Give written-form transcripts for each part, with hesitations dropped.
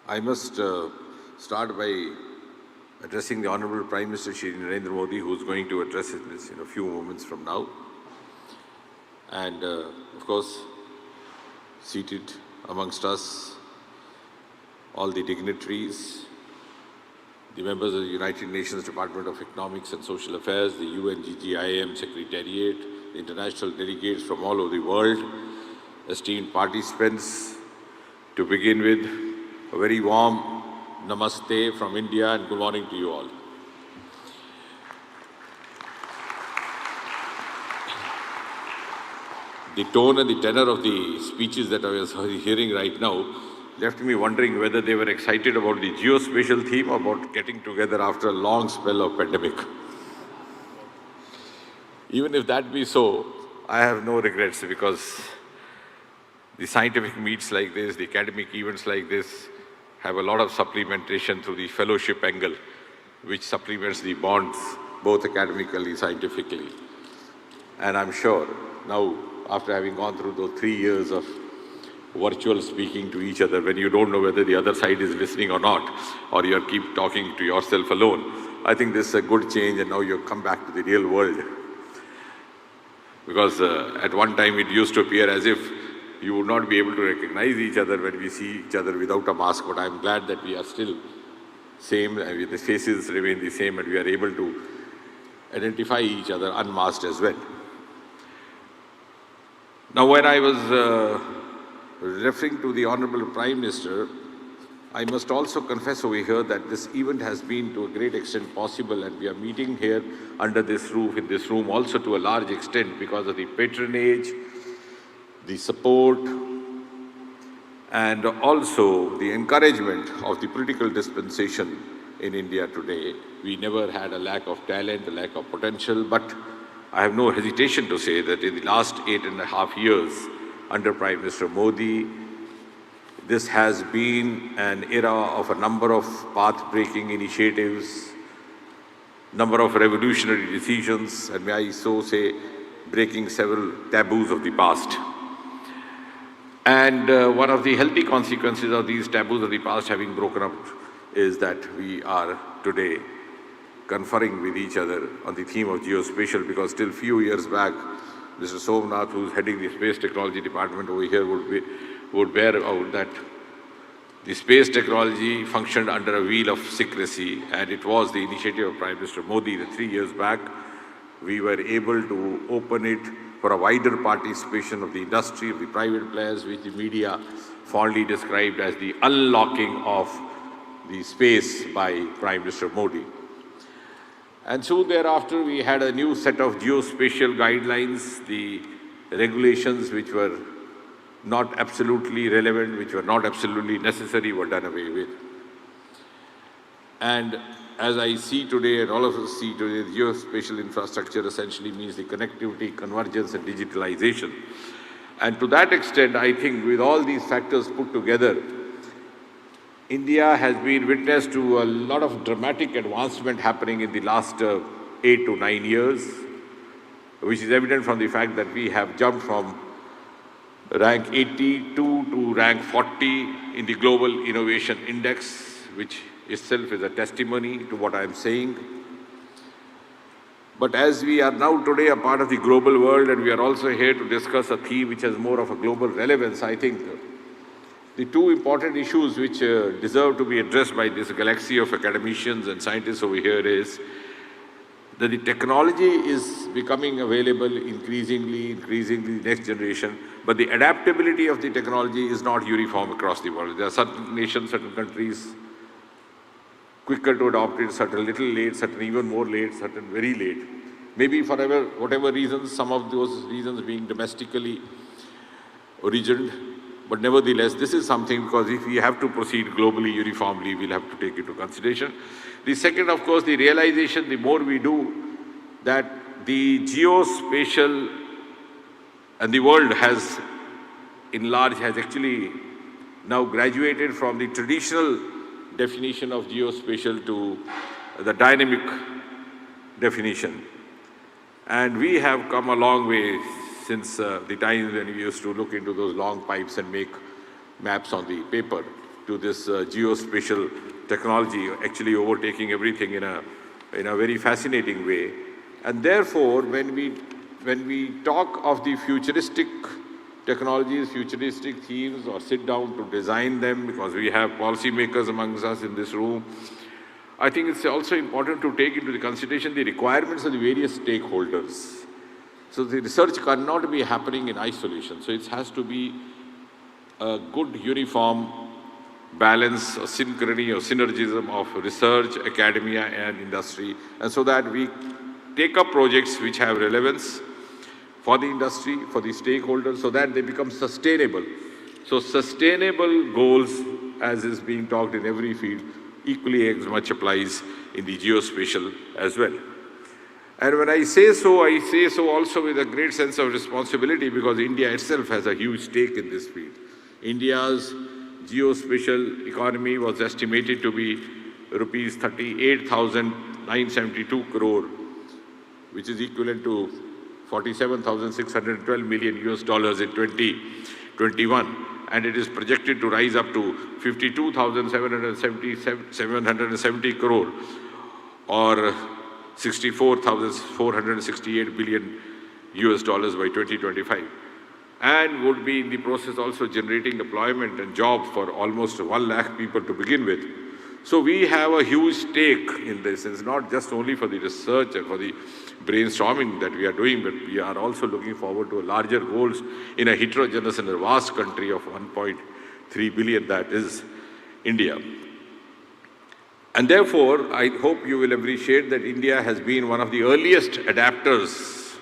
I must start by addressing the Honorable Prime Minister Shri Narendra Modi, who is going to address this in a few moments from now. And of course, seated amongst us, all the dignitaries, the members of the United Nations Department of Economics and Social Affairs, the UN-WGIC Secretariat, the international delegates from all over the world, esteemed participants. To begin with, a very warm namaste from India and good morning to you all. The tone and the tenor of the speeches that I was hearing right now left me wondering whether they were excited about the geospatial theme or about getting together after a long spell of pandemic. Even if that be so, I have no regrets, because the scientific meets like this, the academic events like this, have a lot of supplementation through the fellowship angle, which supplements the bonds both academically, scientifically. And I'm sure now, after having gone through those 3 years of virtual speaking to each other, when you don't know whether the other side is listening or not, or you keep talking to yourself alone, I think this is a good change, and now you've come back to the real world. Because at one time it used to appear as if you would not be able to recognize each other when we see each other without a mask, but I'm glad that we are still same, and the faces remain the same, and we are able to identify each other unmasked as well. Now, when I was referring to the Honorable Prime Minister, I must also confess over here that this event has been to a great extent possible, and we are meeting here under this roof, in this room, also to a large extent because of the patronage, the support, and also the encouragement of the political dispensation in India today. We never had a lack of talent, a lack of potential, but I have no hesitation to say that in the last 8.5 years, under Prime Minister Modi, this has been an era of a number of path-breaking initiatives, number of revolutionary decisions, and may I so say, breaking several taboos of the past. And one of the healthy consequences of these taboos of the past having broken up is that we are today conferring with each other on the theme of geospatial, because still few years back, Mr. Somnath, who's heading the Space Technology Department over here, would bear out that the space technology functioned under a wheel of secrecy, and it was the initiative of Prime Minister Modi that 3 years back we were able to open it for a wider participation of the industry, of the private players, which the media fondly described as the unlocking of the space by Prime Minister Modi. And soon thereafter, we had a new set of geospatial guidelines, the regulations which were not absolutely relevant, which were not absolutely necessary, were done away with. And as I see today, and all of us see today, the geospatial infrastructure essentially means the connectivity, convergence, and digitalization. And to that extent, I think with all these factors put together, India has been witness to a lot of dramatic advancement happening in the last 8 to 9 years, which is evident from the fact that we have jumped from rank 82 to rank 40 in the Global Innovation Index, which itself is a testimony to what I am saying. But as we are now today a part of the global world, and we are also here to discuss a theme which has more of a global relevance, I think the two important issues which deserve to be addressed by this galaxy of academicians and scientists over here is that the technology is becoming available increasingly, next generation, but the adaptability of the technology is not uniform across the world. There are certain nations, certain countries quicker to adopt it, certain little late, certain even more late, certain very late. Maybe for whatever reasons, some of those reasons being domestically origined. But nevertheless, this is something, because if we have to proceed globally uniformly, we'll have to take into consideration. The second, of course, the realization, the more we do, that the geospatial and the world has, in large, has actually now graduated from the traditional definition of geospatial to the dynamic definition. And we have come a long way since the times when we used to look into those long pipes and make maps on the paper, to this geospatial technology actually overtaking everything in a very fascinating way. And therefore, when we talk of the futuristic technologies, futuristic themes, or sit down to design them, because we have policymakers amongst us in this room, I think it's also important to take into consideration the requirements of the various stakeholders. So the research cannot be happening in isolation. So it has to be a good uniform balance, or synchrony or synergism of research, academia and industry, and so that we take up projects which have relevance for the industry, for the stakeholders, so that they become sustainable. So sustainable goals, as is being talked in every field, equally as much applies in the geospatial as well. And when I say so also with a great sense of responsibility, because India itself has a huge stake in this field. India's geospatial economy was estimated to be rupees 38,972 crore, which is equivalent to $47,612 million in 2021, and it is projected to rise up to 52,770 crore, or $64,468 billion by 2025, and would be in the process also generating employment and jobs for almost 1 lakh people to begin with. So we have a huge stake in this. It's not just only for the research and for the brainstorming that we are doing, but we are also looking forward to larger goals in a heterogeneous and a vast country of 1.3 billion that is India. And therefore, I hope you will appreciate that India has been one of the earliest adapters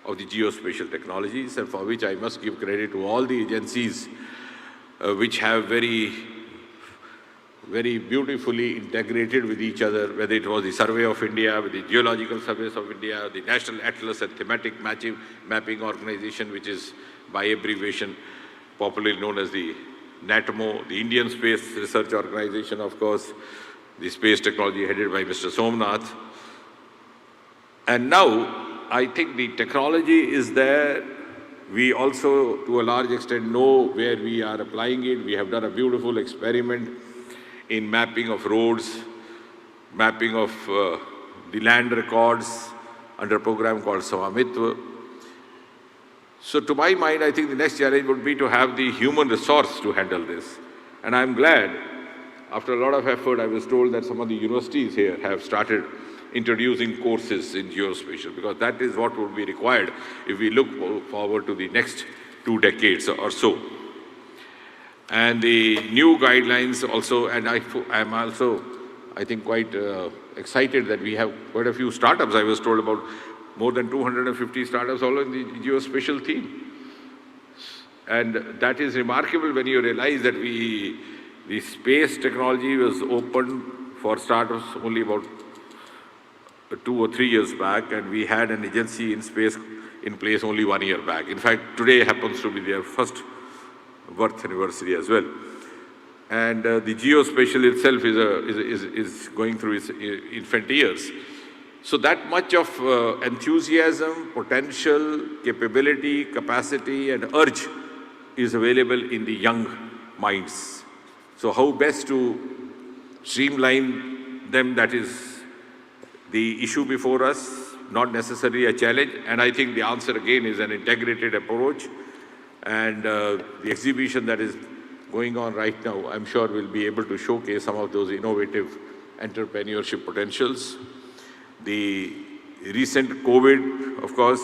of the geospatial technologies, and for which I must give credit to all the agencies which have very beautifully integrated with each other, whether it was the Survey of India, with the Geological Surveys of India, the National Atlas and Thematic Mapping Organization, which is by abbreviation popularly known as the NATMO, the Indian Space Research Organization, of course, the space technology headed by Mr. Somnath. And now, I think the technology is there. We also, to a large extent, know where we are applying it. We have done a beautiful experiment in mapping of roads, mapping of the land records under a program called Swamitva. So to my mind, I think the next challenge would be to have the human resource to handle this. And I'm glad, after a lot of effort, I was told that some of the universities here have started introducing courses in geospatial, because that is what would be required if we look forward to the next 2 decades or so. And the new guidelines also, and I'm also, I think, quite excited that we have quite a few startups. I was told about more than 250 startups all in the geospatial theme. And that is remarkable when you realize that the space technology was opened for startups only about 2 or 3 years back, and we had an agency in space in place only 1 year back. In fact, today happens to be their first birth anniversary as well. And the geospatial itself is going through its infant years. So that much of enthusiasm, potential, capability, capacity and urge is available in the young minds. So how best to streamline them, that is the issue before us, not necessarily a challenge. And I think the answer again is an integrated approach. And the exhibition that is going on right now, I'm sure will be able to showcase some of those innovative entrepreneurship potentials. The recent COVID, of course,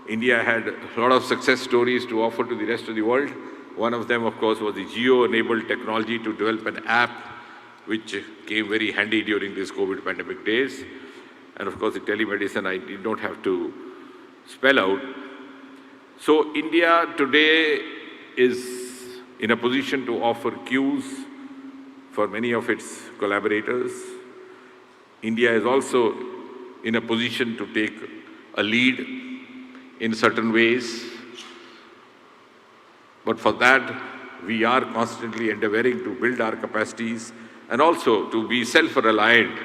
India had a lot of success stories to offer to the rest of the world. One of them, of course, was the geo-enabled technology to develop an app which came very handy during these COVID pandemic days. And of course, the telemedicine I did not have to spell out. So India today is in a position to offer cues for many of its collaborators. India is also in a position to take a lead in certain ways. But for that, we are constantly endeavoring to build our capacities and also to be self-reliant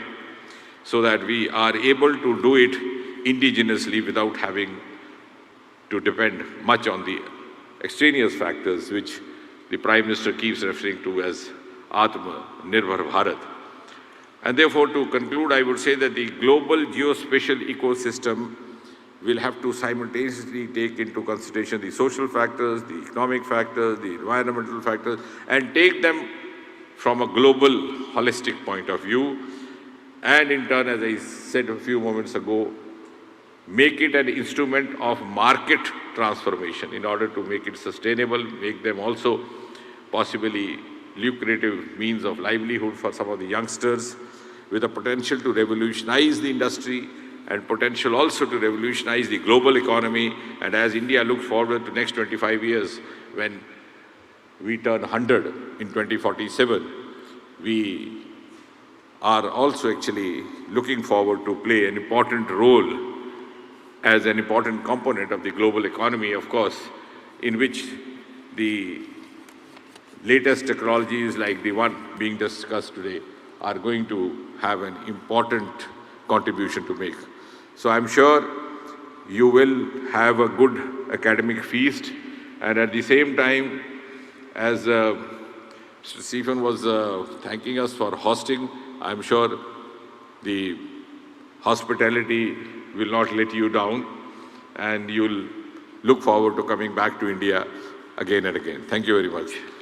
so that we are able to do it indigenously without having to depend much on the extraneous factors which the Prime Minister keeps referring to as Atma-Nirbhar Bharat. And therefore, to conclude, I would say that the global geospatial ecosystem will have to simultaneously take into consideration the social factors, the economic factors, the environmental factors, and take them from a global, holistic point of view. And in turn, as I said a few moments ago, make it an instrument of market transformation in order to make it sustainable, make them also possibly lucrative means of livelihood for some of the youngsters, with a potential to revolutionize the industry and potential also to revolutionize the global economy. And as India looks forward to next 25 years, when we turn 100 in 2047, we are also actually looking forward to play an important role as an important component of the global economy, of course, in which the latest technologies like the one being discussed today are going to have an important contribution to make. So I'm sure you will have a good academic feast, and at the same time, as Mr. Stephen was thanking us for hosting, I'm sure the hospitality will not let you down, and you'll look forward to coming back to India again and again. Thank you very much.